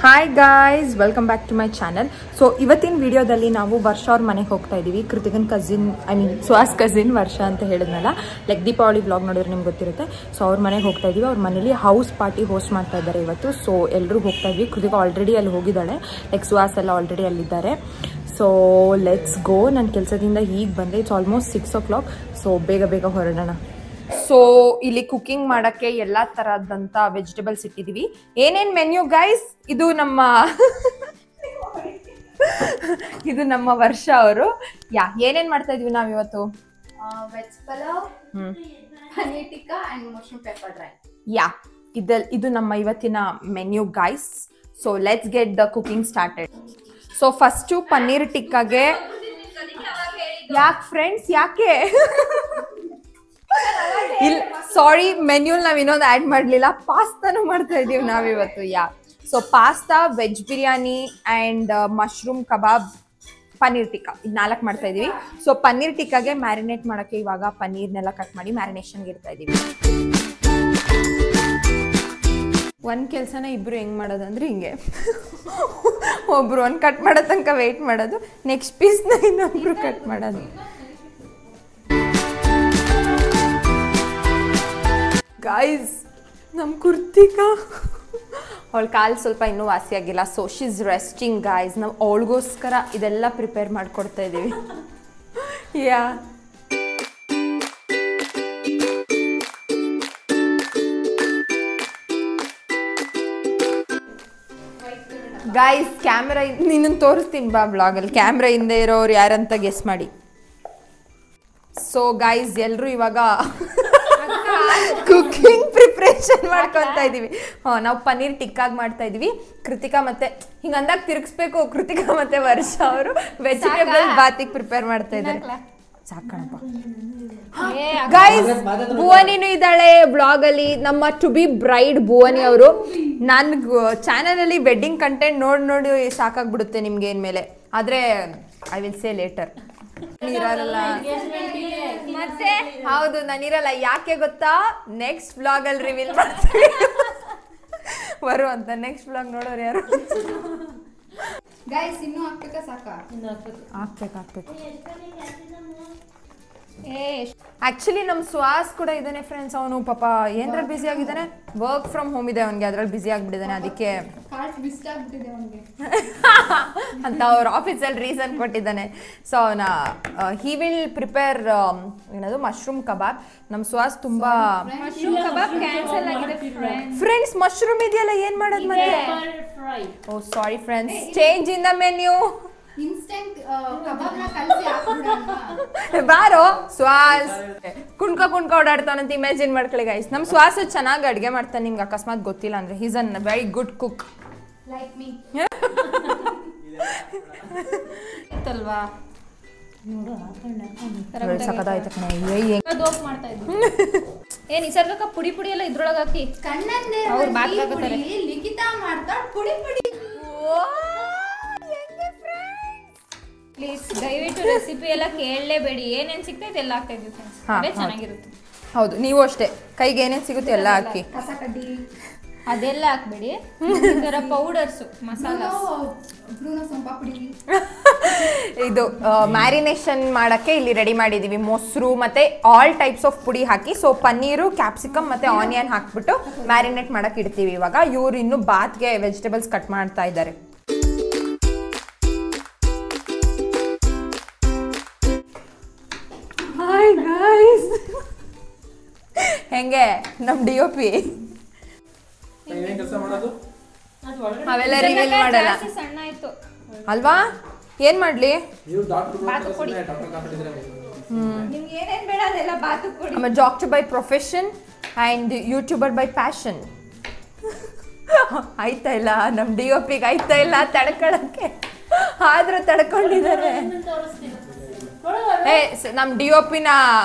Hi guys, welcome back to my channel. So ಇವತ್ತಿನ ವಿಡಿಯೋದಲ್ಲಿ ನಾವು ವರ್ಷ ಅವ್ರ ಮನೆಗೆ ಹೋಗ್ತಾ ಇದೀವಿ. ಕೃತಿಕನ್ cousin, I mean Suhas cousin Varsha ಅಂತ ಹೇಳಿದ್ನಲ್ಲ, ಲೈಕ್ ದೀಪಾವಳಿ ಬ್ಲಾಗ್ ನೋಡಿದ್ರೆ ನಿಮ್ಗೆ ಗೊತ್ತಿರುತ್ತೆ. ಸೊ ಅವ್ರ ಮನೆಗೆ ಹೋಗ್ತಾ ಇದೀವಿ. ಅವ್ರ ಮನೇಲಿ ಹೌಸ್ ಪಾರ್ಟಿ ಹೋಸ್ಟ್ ಮಾಡ್ತಾ ಇದ್ದಾರೆ ಇವತ್ತು. ಸೊ ಎಲ್ಲರೂ ಹೋಗ್ತಾ ಇದ್ವಿ. ಕೃತಿಕ ಆಲ್ರೆಡಿ ಅಲ್ಲಿ ಹೋಗಿದ್ದಾಳೆ, ಲೈಕ್ ಸುಹಾಸ್ ಎಲ್ಲ ಆಲ್ರೆಡಿ ಅಲ್ಲಿದ್ದಾರೆ. So let's go. ನನ್ನ ಕೆಲಸದಿಂದ ಈಗ ಬಂದೆ. It's almost 6 o'clock. ಸೊ ಬೇಗ ಬೇಗ ಹೊರಡೋಣ. ಸೊ ಇಲ್ಲಿ ಕುಕಿಂಗ್ ಮಾಡಕ್ಕೆ ಎಲ್ಲಾ ತರದಂತ ವೆಜಿಟೇಬಲ್ಸ್ ಇಟ್ಟಿದೀವಿ. ಏನೇನ್ ಮೆನ್ಯೂ ಗೈಸ್? ಇದು ನಮ್ಮ ವರ್ಷ ಅವರು. ಏನೇನ್ ಮಾಡ್ತಾ ಇದೀವಿ ನಾವ್ ಇವತ್ತು? Veg pulao, paneer tikka and mushroom pepper dry. ಇದು ನಮ್ಮ ಇವತ್ತಿನ menu guys. So let's get the cooking started. So first paneer ಟಿಕ್ಕಾಗೆ ಯಾಕೆ ಇಲ್ಲ, ಸಾರಿ, ಮೆನ್ಯೂ ನಾವ್ ಇನ್ನೊಂದು ಆಡ್ ಮಾಡ್ಲಿಲ್ಲ. ಪಾಸ್ತಾನು ಮಾಡ್ತಾ ಇದೀವಿ ನಾವಿವತ್ತು. So pasta, veg biryani and mushroom kebab, paneer tikka, ಇದು 4 ಮಾಡ್ತಾ ಇದೀವಿ. ಸೊ ಪನ್ನೀರ್ ಟಿಕ್ಕಾಗೆ ಮ್ಯಾರಿನೇಟ್ ಮಾಡಕ್ಕೆ ಇವಾಗ ಪನ್ನೀರ್ನೆಲ್ಲ ಕಟ್ ಮಾಡಿ ಮ್ಯಾರಿನೇಷನ್ಗೆ ಇಡ್ತಾ ಇದೀವಿ. ಒಂದ್ ಕೆಲ್ಸನ ಇಬ್ರು ಹೆಂಗ್ ಮಾಡೋದಂದ್ರೆ ಹಿಂಗೆ, ಒಬ್ರು ಒಂದ್ ಕಟ್ ಮಾಡೋ ತನಕ ವೆಯ್ಟ್ ಮಾಡೋದು, ನೆಕ್ಸ್ಟ್ ಪೀಸ್ನ ಇನ್ನೊಬ್ರು ಕಟ್ ಮಾಡೋದು. ಗಾಯ್ಸ್, ನಮ್ಮ ಕೃತಿಕಾ ಅವಳ ಕಾಲು ಸ್ವಲ್ಪ ಇನ್ನೂ ವಾಸಿಯಾಗಿಲ್ಲ. So she is resting guys. ನಾವು ಅವಳಿಗೋಸ್ಕರ ಇದೆಲ್ಲ ಪ್ರಿಪೇರ್ ಮಾಡ್ಕೊಡ್ತಾ ಇದ್ದೀವಿ. ಗಾಯ್ಸ್, ಕ್ಯಾಮ್ರಾ ನಿನ್ನನ್ನು ತೋರಿಸ್ತೀನಿ ಬಾ ಬ್ಲಾಗಲ್ಲಿ. ಕ್ಯಾಮ್ರಾ ಹಿಂದೆ ಇರೋರು ಯಾರಂತ ಗೆಸ್ ಮಾಡಿ. ಸೊ ಗಾಯ್ಸ್, ಎಲ್ಲರೂ ಇವಾಗ ಕುಕಿಂಗ್ ಪ್ರಿಪ್ರೇಷನ್ ಮಾಡ್ಕೊತಾ ಇದೀವಿ. ನಾವು ಪನ್ನೀರ್ ಟಿಕ್ಕಾಗಿ ಮಾಡ್ತಾ ಇದೀವಿ. ಕೃತಿಕಾ ಮತ್ತೆ ಹಿಂಗ ಅಂದಾಗ ತಿರುಗಿಸ್ಬೇಕು. ಕೃತಿಕಾ ಮತ್ತೆ ವರ್ಷ ಅವರು ವೆಜಿಟೇಬಲ್ ಬಾತಿಗೆ ಪ್ರಿಪೇರ್ ಮಾಡ್ತಾ ಇದ್ದಾರೆ. ಸಾಕಣಪ್ಪ ಗೈಸ್. ಭುವನಿನೂ ಇದ್ದಾಳೆ ಬ್ಲಾಗ್ ಅಲ್ಲಿ. ನಮ್ಮ ಟು ಬಿ ಬ್ರೈಡ್ ಭುವನಿ ಅವರು. ನನ್ ಚಾನಲ್ ಅಲ್ಲಿ ವೆಡ್ಡಿಂಗ್ ಕಂಟೆಂಟ್ ನೋಡಿ ಸಾಕಾಗ್ಬಿಡುತ್ತೆ ನಿಮ್ಗೆ ಏನ್ಮೇಲೆ. ಆದ್ರೆ ಐ ವಿಲ್ ಸೇ ಲೇಟರ್. ಇರಲ್ಲ, ಮತ್ತೆ ಹೌದು, ನಾನಿರಲ್ಲ. ಯಾಕೆ ಗೊತ್ತಾ? ನೆಕ್ಸ್ಟ್ ಬ್ಲಾಗ್ ಅಲ್ಲಿ ರಿವೀಲ್ ಮಾಡ್ತೀವಿ ಬರು ಅಂತ. ನೆಕ್ಸ್ಟ್ ಬ್ಲಾಗ್ ನೋಡೋರು ಯಾರು? ಗೈಸ್, ಇನ್ನೂ ಹಾಕ್ಬೇಕಾ? ಸಾಕಾ? ಹಾಕ್ಬೇಕು. ಆಕ್ಚುಲಿ ನಮ್ ಸುಹಾಸ್ ಕೂಡ ಇದ್ದಾನೆ ಫ್ರೆಂಡ್ಸ್. ಅವನು ಪಾಪ ಏನ್ರಲ್ಲಿ ಬ್ಯುಸಿ ಆಗಿದ್ದಾನೆ. ವರ್ಕ್ ಫ್ರಮ್ ಹೋಮ್ ಇದೆ ಅವನಿಗೆ, ಅದ್ರಲ್ಲಿ ಬ್ಯುಸಿ ಆಗ್ಬಿಟ್ಟಿದ್ದಾನೆ. ಅದಕ್ಕೆ ಅಂತ ಅವ್ರ ಆಫೀಸಲ್ಲಿ ರೀಸನ್ ಕೊಟ್ಟಿದ್ದಾನೆ. ಸೊ ಅವನ ಹಿ ವಿಲ್ ಪ್ರಿಪೇರ್ ಏನದು ಮಶ್ರೂಮ್ ಕಬಾಬ್. ನಮ್ ಸುಹಾಸ್ ತುಂಬಾ ಫ್ರೆಂಡ್ಸ್ ಮಶ್ರೂಮ್ ಇದೆಯಲ್ಲ, ಏನ್ ಮಾಡೋದು ಮತ್ತೆ? Oh sorry friends, change in the menu. Instant ಕಬಾಬ್ನ ಕಲಸಿ ಹಾಕ್ಬಿಡೋಣ. ಬಾರೋ ಸುಹಾಸ್. ಕುಣ್ಕ ಓಡಾಡ್ತಾನಂತ ಇಮ್ಯಾಜಿನ್ ಮಾಡ್ಕೊಳ್ಳಿ ಗೈಸ್. ನಮ್ ಸುಹಾಸ್ ಚೆನ್ನಾಗಿ ಅಡ್ಗೆ ಮಾಡ್ತಾನೆ. ನಿಮ್ಗೆ ಅಕಸ್ಮಾತ್ ಗೊತ್ತಿಲ್ಲ ಅಂದ್ರೆ, he's an very good cook. Like me. ಇತ್ತಲ್ವಾ ಸಕದಾಯ್ತು ಕಣೆ. ಏನ್ ನಿಸರ್ಗಕ್ಕ ಪುಡಿ ಎಲ್ಲ ಇದ್ರೊಳಗ ಹಾಕಿ ಕಣ್ಣನ್ನೇ ಲಿಖಿತ ಮಾಡ್ತಾಳ ಪುಡಿ. ಪ್ಲೀಸ್ ದಯವಿಟ್ಟು ರೆಸಿಪಿ ಎಲ್ಲ ಕೇಳಲೇಬೇಡಿ. ಏನೇನ್ ಸಿಗ್ತೈತೆ ಎಲ್ಲ ಹಾಕ್ತಾ ಇದ್ವಿ ಫ್ರೆಂಡ್ಸ್. ಅದೇ ಚೆನ್ನಾಗಿರುತ್ತೆ. ಹೌದು, ನೀವು ಅಷ್ಟೇ. ಕೈಗೆ ಏನೇನು ಸಿಗುತ್ತೆ ಎಲ್ಲ ಹಾಕಿ. ಕಸ ಕಡ್ಡಿ ಅದೆಲ್ಲ ಹಾಕ್ಬೇಡಿ. ಇದರ ಪೌಡರ್ಸು, ಮಸಾಲಾ, ಪುಡಿ. ಇದು ಮ್ಯಾರಿನೇಷನ್ ಮಾಡಕ್ಕೆ ಇಲ್ಲಿ ರೆಡಿ ಮಾಡಿದೀವಿ. ಮೊಸರು ಮತ್ತೆ ಆಲ್ ಟೈಪ್ಸ್ ಆಫ್ ಪುಡಿ ಹಾಕಿ. ಸೊ ಪನ್ನೀರು, ಕ್ಯಾಪ್ಸಿಕಮ್ ಮತ್ತೆ ಆನಿಯನ್ ಹಾಕ್ಬಿಟ್ಟು ಮ್ಯಾರಿನೇಟ್ ಮಾಡಕ್ ಇಡ್ತೀವಿ. ಇವಾಗ ಇವ್ರು ಇನ್ನು ಬಾತ್ಗೆ ವೆಜಿಟೇಬಲ್ಸ್ ಕಟ್ ಮಾಡ್ತಾ ಇದ್ದಾರೆ. ಹಾಯ್ ಗೈಸ್, ಹೆಂಗೆ ನಮ್ DOP? ಅವೆಲ್ಲ ರಿವೀಲ್ ಮಾಡಲ್ಲ ಸಣ್ಣ ಆಯ್ತು ಅಲ್ವಾ? ಏನ್ ಮಾಡ್ಲಿ? ನಿಮ್ಗೆ ಏನೇನ್ ಬೇಡ ಅದೆಲ್ಲ ಬಾತು ಕೊಡಿ. I'm a doctor by profession and YouTuber by passion. ಆಯ್ತಾ ಇಲ್ಲ ನಮ್ DOPಗೆ? ಆಯ್ತಾ ಇಲ್ಲ ತಡ್ಕೊಳಕ್ಕೆ? ಆದ್ರೂ ತಡ್ಕೊಂಡಿದ್ದಾರೆ. ನಮ್ DOPನ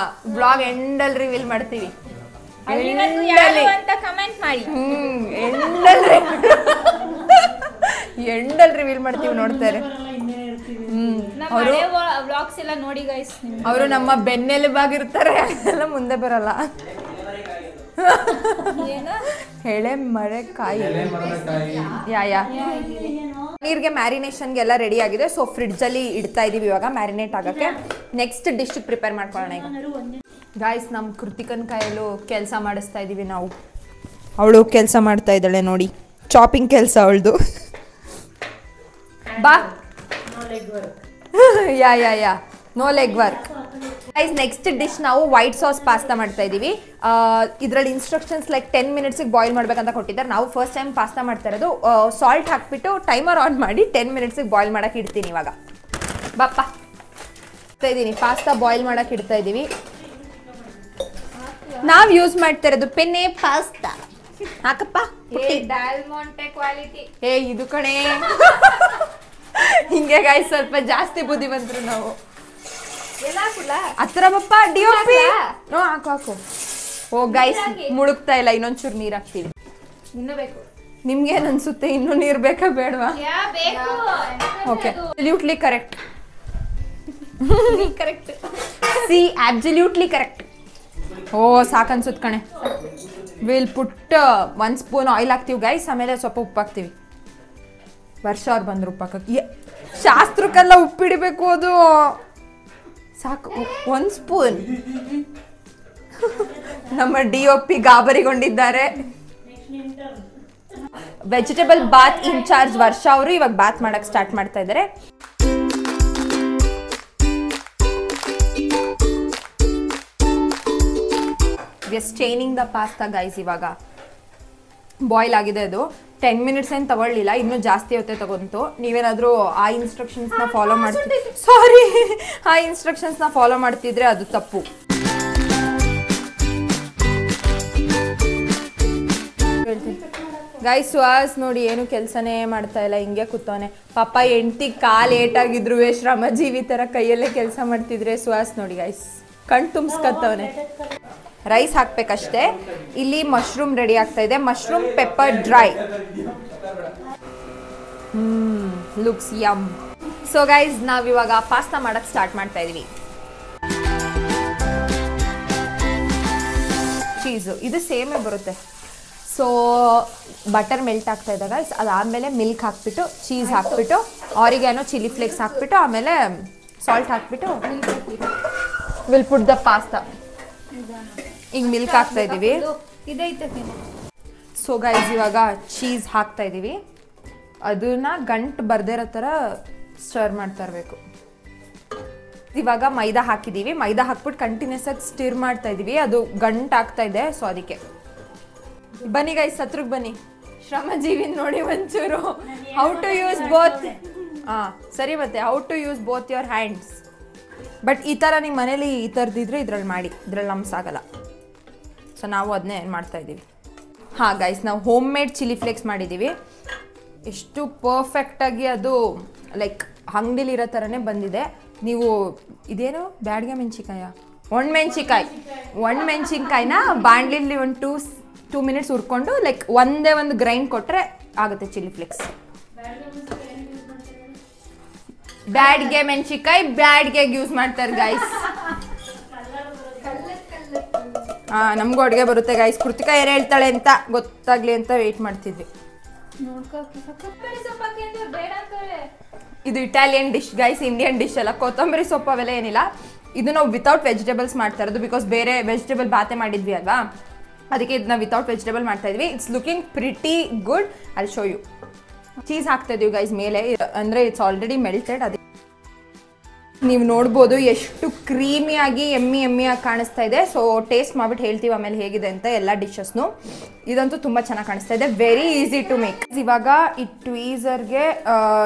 ಬ್ಲಾಗ್ ಎಂಡಲ್ಲಿ ರಿವೀಲ್ ಮಾಡ್ತೀವಿ. ಕಮೆಂಟ್ ಮಾಡಿ. ಎಂಡಲ್ಲಿ ರಿವೀಲ್ ಮಾಡ್ತೀವಿ, ನೋಡ್ತಾರೆ. ವ್ಲಾಗ್ಸ್ ಎಲ್ಲ ನೋಡಿ ಗೈಸ್. ಅವರು ನಮ್ಮ ಬೆನ್ನೆಲುಬಾಗಿರ್ತಾರೆ, ಎಲ್ಲ ಮುಂದೆ ಬರಲ್ಲ. ಎಳೆ ಮರೆಕಾಯಿ ಯಾ ಪನ್ನೀರ್ಗೆ ಮ್ಯಾರಿನೇಷನ್ಗೆ ಎಲ್ಲ ರೆಡಿ ಆಗಿದೆ. ಸೊ ಫ್ರಿಡ್ಜಲ್ಲಿ ಇಡ್ತಾ ಇದೀವಿ ಇವಾಗ ಮ್ಯಾರಿನೇಟ್ ಆಗೋಕ್ಕೆ. ನೆಕ್ಸ್ಟ್ ಡಿಶ್ ಪ್ರಿಪೇರ್ ಮಾಡ್ಕೊಳ್ಳೋಣ ಈಗ. ಗಾಯ್ಸ್ ನಮ್ಮ ಕೃತಿಕನ್ ಕೈಯಲ್ಲೂ ಕೆಲಸ ಮಾಡಿಸ್ತಾ ಇದ್ದೀವಿ ನಾವು. ಅವಳು ಕೆಲಸ ಮಾಡ್ತಾ ಇದ್ದಾಳೆ ನೋಡಿ, ಚಾಪಿಂಗ್ ಕೆಲಸ ಅವಳದು. ಬಾ yeah no leg work. Guys next dish ನಾವು ವೈಟ್ ಸಾಸ್ ಪಾಸ್ತಾ ಮಾಡ್ತಾ ಇದ್ದೀವಿ. ಇದರಲ್ಲಿ ಇನ್ಸ್ಟ್ರಕ್ಷನ್ಸ್ ಲೈಕ್ 10 ಮಿನಿಟ್ಸಿಗೆ ಬಾಯ್ಲ್ ಮಾಡ್ಬೇಕಂತ ಕೊಟ್ಟಿದ್ದಾರೆ. ನಾವು ಫಸ್ಟ್ ಟೈಮ್ ಪಾಸ್ತಾ ಮಾಡ್ತಾ ಇರೋದು. ಸಾಲ್ಟ್ ಹಾಕ್ಬಿಟ್ಟು ಟೈಮರ್ ಆನ್ ಮಾಡಿ 10 ಮಿನಿಟ್ಸಿಗೆ ಬಾಯ್ಲ್ ಮಾಡಕ್ಕೆ ಇಡ್ತೀನಿ ಇವಾಗ. ಬಾಪ್ಪ ಇಡ್ತಾ ಇದ್ದೀನಿ, ಪಾಸ್ತಾ ಬಾಯ್ಲ್ ಮಾಡಕ್ಕೆ ಇಡ್ತಾ ಇದ್ದೀವಿ. ನಾವು ಯೂಸ್ ಮಾಡ್ತಾ ಇರೋದು ಪೆನ್ನೆ ಪಾಸ್ತಾ. ಹಾಕಪ್ಪ ಕ್ವಾಲಿಟಿ. ಇದು ಕಣೆ ಹಿಂಗೆ ಗಾಯ್ಸ್ ಸ್ವಲ್ಪ ಜಾಸ್ತಿ ಬುದ್ಧಿ ಬಂದ್ರು ನಾವು. ಹತ್ರ ಬಪ್ಪ DOP. ಹಾಕು. ಓ ಗೈಸ್ ಮುಳುಗ್ತಾ ಇಲ್ಲ, ಇನ್ನೊಂಚೂರು ನೀರು ಹಾಕ್ತೀವಿ. ನಿಮ್ಗೆ ಏನ್ ಅನ್ಸುತ್ತೆ, ಇನ್ನೂ ನೀರು ಬೇಕಾ ಬೇಡವಾ? Okay absolutely correct. See absolutely correct. Oh ಸಾಕನ್ಸುತ್ತೆ ಕಣೆ. ವಿಲ್ ಪುಟ್ 1 ಸ್ಪೂನ್ ಆಯಿಲ್ ಹಾಕ್ತೀವಿ ಗೈಸ್, ಆಮೇಲೆ ಸ್ವಲ್ಪ ಉಪ್ಪು ಹಾಕ್ತೀವಿ. ವರ್ಷ ಅವ್ರು ಬಂದ್ರು ಉಪ್ಪು ಹಾಕಕ್ಕೆ. ಶಾಸ್ತ್ರಕ್ಕೆಲ್ಲ ಉಪ್ಪಿಡಬೇಕು, ಅದು ಸಾಕು. 1 ಸ್ಪೂನ್. ನಮ್ಮ DOP ಗಾಬರಿಗೊಂಡಿದ್ದಾರೆ. ವೆಜಿಟೇಬಲ್ ಬಾತ್ ಇನ್ಚಾರ್ಜ್ ವರ್ಷ ಅವರು ಇವಾಗ ಬಾತ್ ಮಾಡಕ್ ಸ್ಟಾರ್ಟ್ ಮಾಡ್ತಾ ಇದ್ದಾರೆ. Staining the pasta guys. ಇವಾಗ ಬಾಯ್ಲ್ ಆಗಿದೆ, ಅದು 10 ಮಿನಿಟ್ಸ್ ಏನು ತಗೊಳ್ಳಿಲ್ಲ, ಇನ್ನೂ ಜಾಸ್ತಿ ಹೊತ್ತೆ ತಗೊಂತು. ನೀವೇನಾದರೂ ಆ ಇನ್ಸ್ಟ್ರಕ್ಷನ್ಸ್ನ ಫಾಲೋ ಮಾಡ್ತಿದ್ರೆ, ಸಾರಿ, ಆ ಇನ್ಸ್ಟ್ರಕ್ಷನ್ಸ್ನ ಫಾಲೋ ಮಾಡ್ತಿದ್ರೆ ಅದು ತಪ್ಪು. ಗೈಸ್ ಸುಹಾಸ್ ನೋಡಿ ಏನು ಕೆಲಸನೇ ಮಾಡ್ತಾ ಇಲ್ಲ, ಹಿಂಗೆ ಕೂತವನೆ. ಪಾಪ ಹೆಂಡ್ತಿ ಕಾಲು ಏಟಾಗಿದ್ರು ಶ್ರಮಜೀವಿ ಥರ ಕೈಯಲ್ಲೇ ಕೆಲಸ ಮಾಡ್ತಿದ್ರೆ ಸುಹಾಸ್ ನೋಡಿ ಗೈಸ್ ಕಣ್ ತುಂಬಿಸ್ಕತ್ತವನೆ. ರೈಸ್ ಹಾಕ್ಬೇಕಷ್ಟೇ. ಇಲ್ಲಿ ಮಶ್ರೂಮ್ ರೆಡಿ ಆಗ್ತಾ ಇದೆ, mushroom pepper dry. Looks yum. So guys ನಾವಿವಾಗ ಪಾಸ್ತಾ ಮಾಡಕ್ ಸ್ಟಾರ್ಟ್ ಮಾಡ್ತಾ ಇದೀವಿ. ಚೀಸು ಇದು ಸೇಮೇ ಬರುತ್ತೆ. ಸೊ ಬಟರ್ ಮೆಲ್ಟ್ ಆಗ್ತಾ ಇದೆ ಗೈಸ್. ಅದಾದಮೇಲೆ ಮಿಲ್ಕ್ ಹಾಕ್ಬಿಟ್ಟು, ಚೀಸ್ ಹಾಕ್ಬಿಟ್ಟು, ಆರಿಗ್ಯಾನೋ ಚಿಲ್ಲಿ ಫ್ಲೇಕ್ಸ್ ಹಾಕ್ಬಿಟ್ಟು, ಆಮೇಲೆ ಸಾಲ್ಟ್ ಹಾಕ್ಬಿಟ್ಟು ವಿಲ್ ಪುಟ್ ದ ಪಾಸ್ತಾ. ಈಗ ಮಿಲ್ಕ್ ಹಾಕ್ತಾ ಇದೀವಿ. ಸೊ ಗೈಸ್ ಇವಾಗ ಚೀಸ್ ಹಾಕ್ತಾ ಇದೀವಿ. ಅದನ್ನ ಗಂಟು ಬರ್ದೇ ಇರೋ ಥರ ಸ್ಟರ್ ಮಾಡ್ತಾ ಇರಬೇಕು. ಇವಾಗ ಮೈದಾ ಹಾಕಿದೀವಿ. ಮೈದಾ ಹಾಕ್ಬಿಟ್ಟು ಕಂಟಿನ್ಯೂಸ್ ಆಗಿ ಸ್ಟಿರ್ ಮಾಡ್ತಾ ಇದೀವಿ. ಅದು ಗಂಟು ಆಗ್ತಾ ಇದೆ, ಸೊ ಅದಕ್ಕೆ. ಬನ್ನಿ ಗೈಸ್ ಹತ್ರಕ್ಕೆ ಬನ್ನಿ. ಶ್ರಮಜೀವಿ ನೋಡಿ ಒಂಚೂರು. How to use both. ಸರಿ, ಮತ್ತೆ how to use both your hands. But ಈ ಥರ ನಿಮ್ಮ ಮನೇಲಿ ಈ ಥರದಿದ್ರೆ ಇದ್ರಲ್ಲಿ ಮಾಡಿ, ಇದ್ರಲ್ಲಿ ನಮ್ಸಾಗಲ್ಲ. ಸೊ ನಾವು ಅದನ್ನೇ ಏನು ಮಾಡ್ತಾ ಇದ್ದೀವಿ. ಗೈಸ್ ನಾವು ಹೋಮ್ ಮೇಡ್ ಚಿಲ್ಲಿ ಫ್ಲೇಕ್ಸ್ ಮಾಡಿದ್ದೀವಿ. ಎಷ್ಟು ಪರ್ಫೆಕ್ಟಾಗಿ ಅದು ಲೈಕ್ ಅಂಗಡಿಲಿರೋ ಥರನೇ ಬಂದಿದೆ. ನೀವು ಇದೇನು ಬ್ಯಾಡ್ಗೆ ಮೆಣಸಿನ್ಕಾಯ, ಒಣಮೆಣಸಿನ್ಕಾಯಿನ ಬಾಣಲಿಲಿ ಒಂದು 2 ಮಿನಿಟ್ಸ್ ಹುರ್ಕೊಂಡು ಲೈಕ್ ಒಂದೇ ಒಂದು ಗ್ರೈಂಡ್ ಕೊಟ್ಟರೆ ಆಗುತ್ತೆ ಚಿಲ್ಲಿ ಫ್ಲೇಕ್ಸ್. ಬ್ಯಾಡ್ಗೆ ಮೆಣಸಿನ್ಕಾಯಿ ಬ್ಯಾಡ್ಗೆ ಯೂಸ್ ಮಾಡ್ತಾರೆ ಗೈಸ್. ನಮಗೂ ಅಡುಗೆ ಬರುತ್ತೆ ಗೈಸ್. ಕೃತಿಕಾ ಏನು ಹೇಳ್ತಾಳೆ ಅಂತ ಗೊತ್ತಾಗ್ಲಿ ಅಂತ ವೆಯ್ಟ್ ಮಾಡ್ತಿದ್ವಿ. ಇದು Italian dish guys, Indian dish ಅಲ್ಲ. ಕೊತ್ತಂಬರಿ ಸೊಪ್ಪು ಅವೆಲ್ಲ ಏನಿಲ್ಲ. ಇದು ನಾವು ವಿತೌಟ್ ವೆಜಿಟೇಬಲ್ಸ್ ಮಾಡ್ತಾ ಇರೋದು, ಬಿಕಾಸ್ ಬೇರೆ ವೆಜಿಟೇಬಲ್ ಬಾತೆ ಮಾಡಿದ್ವಿ ಅಲ್ವಾ, ಅದಕ್ಕೆ ಇದನ್ನ ವಿತೌಟ್ ವೆಜಿಟೇಬಲ್ ಮಾಡ್ತಾ ಇದ್ವಿ. It's looking pretty good. I show you. Cheese ಹಾಕ್ತಾ ಇದೀವಿ ಗೈಸ್ ಮೇಲೆ, ಅಂದರೆ ಇಟ್ಸ್ ಆಲ್ರೆಡಿ ಮೆಲ್ಟೆಡ್. ಅದಕ್ಕೆ ನೀವು ನೋಡ್ಬೋದು ಎಷ್ಟು ಕ್ರೀಮಿಯಾಗಿ ಎಮ್ಮಿಯಾಗಿ ಕಾಣಿಸ್ತಾ ಇದೆ. ಸೊ ಟೇಸ್ಟ್ ಮಾಡ್ಬಿಟ್ಟು ಹೇಳ್ತೀವಿ ಆಮೇಲೆ ಹೇಗಿದೆ ಅಂತ ಎಲ್ಲ ಡಿಶಸ್ನು. ಇದಂತೂ ತುಂಬ ಚೆನ್ನಾಗಿ ಕಾಣಿಸ್ತಾ ಇದೆ. Very easy to make. ಇವಾಗ ಈ ಟ್ವೀಸರ್ಗೆ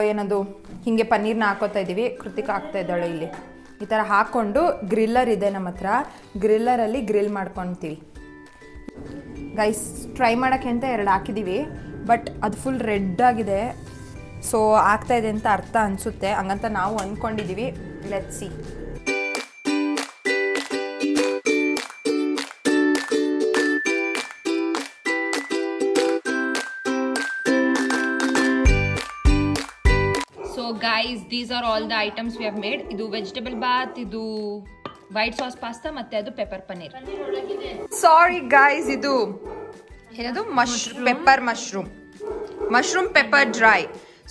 ಏನದು ಹೀಗೆ ಪನ್ನೀರ್ನ ಹಾಕೋತಾ ಇದ್ದೀವಿ. ಕೃತಿಕಾ ಹಾಕ್ತಾ ಇದ್ದಾಳೆ ಇಲ್ಲಿ. ಈ ಥರ ಹಾಕ್ಕೊಂಡು ಗ್ರಿಲ್ಲರ್ ಇದೆ ನಮ್ಮ ಹತ್ರ, ಗ್ರಿಲ್ಲರಲ್ಲಿ ಗ್ರಿಲ್ ಮಾಡ್ಕೊತೀವಿ ಗೈಸ್. ಟ್ರೈ ಮಾಡೋಕ್ಕೆ ಅಂತ 2 ಹಾಕಿದ್ದೀವಿ, ಬಟ್ ಅದು ಫುಲ್ ರೆಡ್ ಆಗಿದೆ. ಸೊ ಆಗ್ತಾ ಇದೆ ಅಂತ ಅರ್ಥ ಅನಿಸುತ್ತೆ, ಹಂಗಂತ ನಾವು ಅಂದ್ಕೊಂಡಿದ್ದೀವಿ. Let's see. So guys, these are all the items we have made. ಇದು ವೆಜಿಟೇಬಲ್ ಬಾತ್, ಇದು ವೈಟ್ ಸಾಸ್ ಪಾಸ್ತಾ ಮತ್ತೆ ಅದು ಪೆಪ್ಪರ್ ಪನ್ನೀರ್. ಸಾರಿ ಗೈಸ್, ಇದು ಏನದು pepper mushroom pepper dry.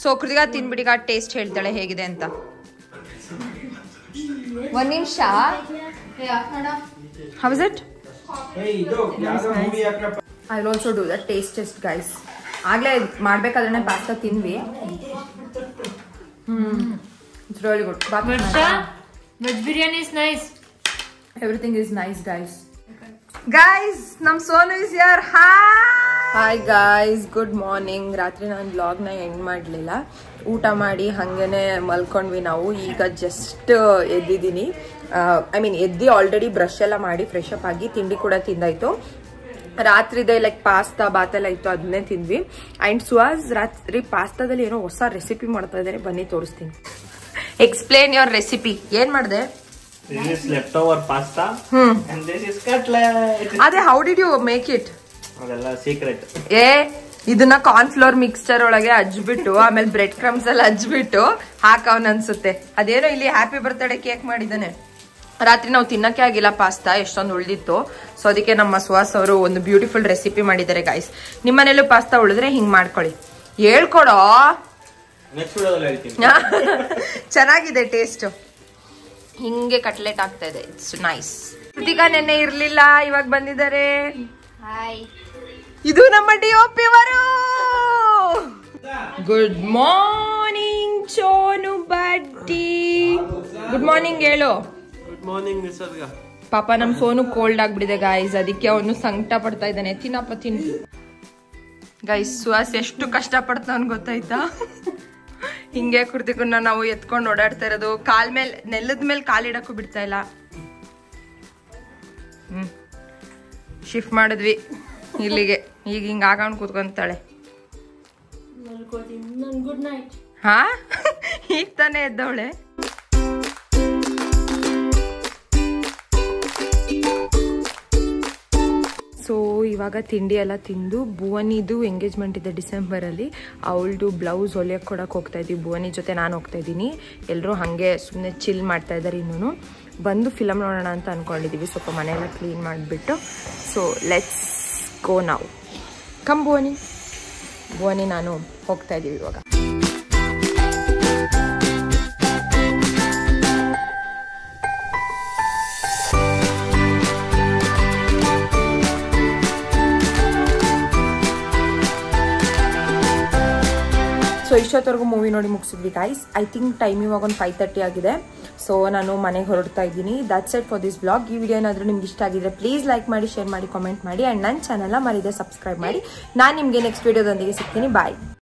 So Kritika ತಿನ್ಬಿಡಿಗ ಟೇಸ್ಟ್ ಹೇಳ್ತಾಳೆ ಹೇಗಿದೆ ಅಂತ. ಒಂದ್ ನಿಮಿಷ. How is it? I will also do that taste test guys. ಆಗ್ಲೇ ಮಾಡ್ಬೇಕಾದ್ರೆ pasta ತಿನ್ವಿ. It's really good. Veg biryani is nice. Everything is nice guys. Guys, nam Sonu is here. Hi guys, good morning. ರಾತ್ರಿ ನಾನು ವ್ಲಾಗ್ನ end ಮಾಡಲಿಲ್ಲ. ಊಟ ಮಾಡಿ ಹಾಗೇನೆ ಮಲ್ಕೊಂಡ್ವಿ ನಾವು. ಈಗ ಜಸ್ಟ್ ಎದ್ದಿದ್ದೀನಿ. ಎದ್ದಿ ಆಲ್ರೆಡಿ ಬ್ರಷ್ ಎಲ್ಲ ಮಾಡಿ ಫ್ರೆಶ್ ಅಪ್ ಆಗಿ ತಿಂಡಿ ಕೂಡ ತಿಂದಾಯ್ತು. ರಾತ್ರಿದೆ ಲೈಕ್ ಪಾಸ್ತಾ ಬಾತೆಲ್ಲ ಇತ್ತು, ಅದನ್ನೇ ತಿಂದ್ವಿ. ಅಂಡ್ ಸುಹಾಸ್ ರಾತ್ರಿ ಪಾಸ್ತಾದಲ್ಲಿ ಏನೋ ಹೊಸ ರೆಸಿಪಿ ಮಾಡ್ತಾ ಇದ್ದಾರೆ, ಬನ್ನಿ ತೋರಿಸ್ತೀನಿ. Explain your recipe. ಏನ್ ಮಾಡಿದೆ? This is leftover pasta and this is cutlet. ಅದೇ how did you make it? ಅದೆಲ್ಲ ಸೀಕ್ರೆಟ್. ಇದನ್ನ ಕಾರ್ನ್ ಫ್ಲೋರ್ ಮಿಕ್ಸ್ಚರ್ ಒಳಗೆ ಹಚ್ಬಿಟ್ಟು ಆಮೇಲೆ ಬ್ರೆಡ್ ಕ್ರಮ್ಸ್ ಎಲ್ಲ ಹಚ್ಬಿಟ್ಟು ಹಾಕವನ್ ಅನ್ಸುತ್ತೆ. ಅದೇನೋ ಇಲ್ಲಿ ಹ್ಯಾಪಿ ಬರ್ತ್ಡೇ ಕೇಕ್ ಮಾಡಿದಾನೆ. ರಾತ್ರಿ ನಾವು ತಿನ್ನಕ್ಕೆ ಆಗಿಲ್ಲ ಪಾಸ್ತಾ, ಎಷ್ಟೊಂದು ಉಳಿದಿತ್ತು. ಸೊ ಅದಕ್ಕೆ ನಮ್ಮ ಸುಹಾಸ್ ಅವರು ಒಂದು ಬ್ಯೂಟಿಫುಲ್ ರೆಸಿಪಿ ಮಾಡಿದ್ದಾರೆ ಗೈಸ್. ನಿಮ್ಮನೇಲೂ ಪಾಸ್ತಾ ಉಳಿದ್ರೆ ಹಿಂಗ್ ಮಾಡ್ಕೊಳ್ಳಿ. ಹೇಳ್ಕೊಡೋ. ನೆಕ್ಸ್ಟ್ ವಿಡಿಯೋದಲ್ಲಿ ಹೇಳ್ತೀನಿ. ಚೆನ್ನಾಗಿದೆ ಟೇಸ್ಟ್. ಹಿಂಗೆ ಕಟ್ಲೆಟ್ ಆಗ್ತಾ ಇದೆ. It's nice. ಕೃತಿಕಾ ನೆನ್ನೆ ಇರ್ಲಿಲ್ಲ, ಇವಾಗ ಬಂದಿದ್ದಾರೆ. ಹಾಯ್. ಇದು ನಮ್ಮ ಡಿಒಪಿ ಅವರು. ಗುಡ್ ಮಾರ್ನಿಂಗ್ ಚೋನು ಬಡ್ಡಿ. ಗುಡ್ ಮಾರ್ನಿಂಗ್ ಹೇಳು. ಗುಡ್ ಮಾರ್ನಿಂಗ್ ನಿಸರ್ಗ. ಪಾಪ ನಮ್ ಸೋನು ಕೋಲ್ಡ್ ಆಗ್ಬಿಟ್ಟಿದೆ ಗೈಸ್, ಅದಕ್ಕೆ ಅವನು ಸಂಕಟ ಪಡ್ತಾ ಇದ್ದಾನೆ. ತಿನ್ನಪ್ಪ ತಿನ್. ಗೈಸ್ ಸುಹಾಸ್ ಎಷ್ಟು ಕಷ್ಟ ಪಡ್ತಾವನ್ ಗೊತ್ತಾಯ್ತಾ? ಹಿಂಗೆ ಕುರ್ತಿಕನ್ನ ನಾವು ಎತ್ಕೊಂಡು ಓಡಾಡ್ತಾ ಇರೋದು. ಕಾಲ್ ಮೇಲೆ ನೆಲದ ಮೇಲೆ ಕಾಲಿಡಕ್ಕೂ ಬಿಡ್ತಾ ಇಲ್ಲ. ಶಿಫ್ಟ್ ಮಾಡಿದ್ವಿ ಇಲ್ಲಿಗೆ. ಈಗ ಹಿಂಗ ಆಗೊಂಡು ಕೂತ್ಕೊಂತಾಳೆ. ಹಾ, ಈಗ ತಾನೇ ಎದ್ದವಳೆ. ಸೊ ಇವಾಗ ತಿಂಡಿ ಎಲ್ಲ ತಿಂದು ಭುವನಿದು ಎಂಗೇಜ್ಮೆಂಟ್ ಇದೆ ಡಿಸೆಂಬರಲ್ಲಿ. ಅವಳದು ಬ್ಲೌಸ್ ಹೊಲಿಯಕ್ಕೆ ಕೊಡಕ್ಕೆ ಹೋಗ್ತಾ ಇದ್ದೀವಿ. ಭುವನಿ ಜೊತೆ ನಾನು ಹೋಗ್ತಾ ಇದ್ದೀನಿ. ಎಲ್ಲರೂ ಹಾಗೆ ಸುಮ್ಮನೆ ಚಿಲ್ ಮಾಡ್ತಾ ಇದ್ದಾರೆ. ಇನ್ನೂ ಬಂದು ಫಿಲಮ್ ನೋಡೋಣ ಅಂತ ಅಂದ್ಕೊಂಡಿದ್ದೀವಿ. ಸ್ವಲ್ಪ ಮನೆಯೆಲ್ಲ ಕ್ಲೀನ್ ಮಾಡಿಬಿಟ್ಟು. ಸೊ ಲೆಟ್ಸ್ ಗೋ ನಾವು. ಕಮ್ ಭುವನಿ ನಾನು ಹೋಗ್ತಾ ಇದ್ದೀವಿ ಇವಾಗ. ಸೊ ಇಷ್ಟೊತ್ತವರೆಗೂ ಮೂವಿ ನೋಡಿ ಮುಗಿಸಿದ್ವಿ ಗೈಸ್. ಐ ಥಿಂಕ್ ಟೈಮ್ ಇವಾಗ ಒಂದು 5:30 ಆಗಿದೆ. ಸೊ ನಾನು ಮನೆಗೆ ಹೊರಡ್ತಾ ಇದ್ದೀನಿ. That's it for this blog. ಈ ವಿಡಿಯೋ ಏನಾದರೂ ನಿಮ್ಗೆ ಇಷ್ಟ ಆಗಿದ್ರೆ ಪ್ಲೀಸ್ ಲೈಕ್ ಮಾಡಿ, ಶೇರ್ ಮಾಡಿ, ಕಾಮೆಂಟ್ ಮಾಡಿ. ಆ್ಯಂಡ್ ನನ್ನ ಚಾನಲ್ನ ಮರಿದೆ ಸಬ್ಸ್ಕ್ರೈಬ್ ಮಾಡಿ. ನಾನು ನಿಮಗೆ ನೆಕ್ಸ್ಟ್ ವಿಡಿಯೋದೊಂದಿಗೆ ಸಿಗ್ತೀನಿ. ಬಾಯ್.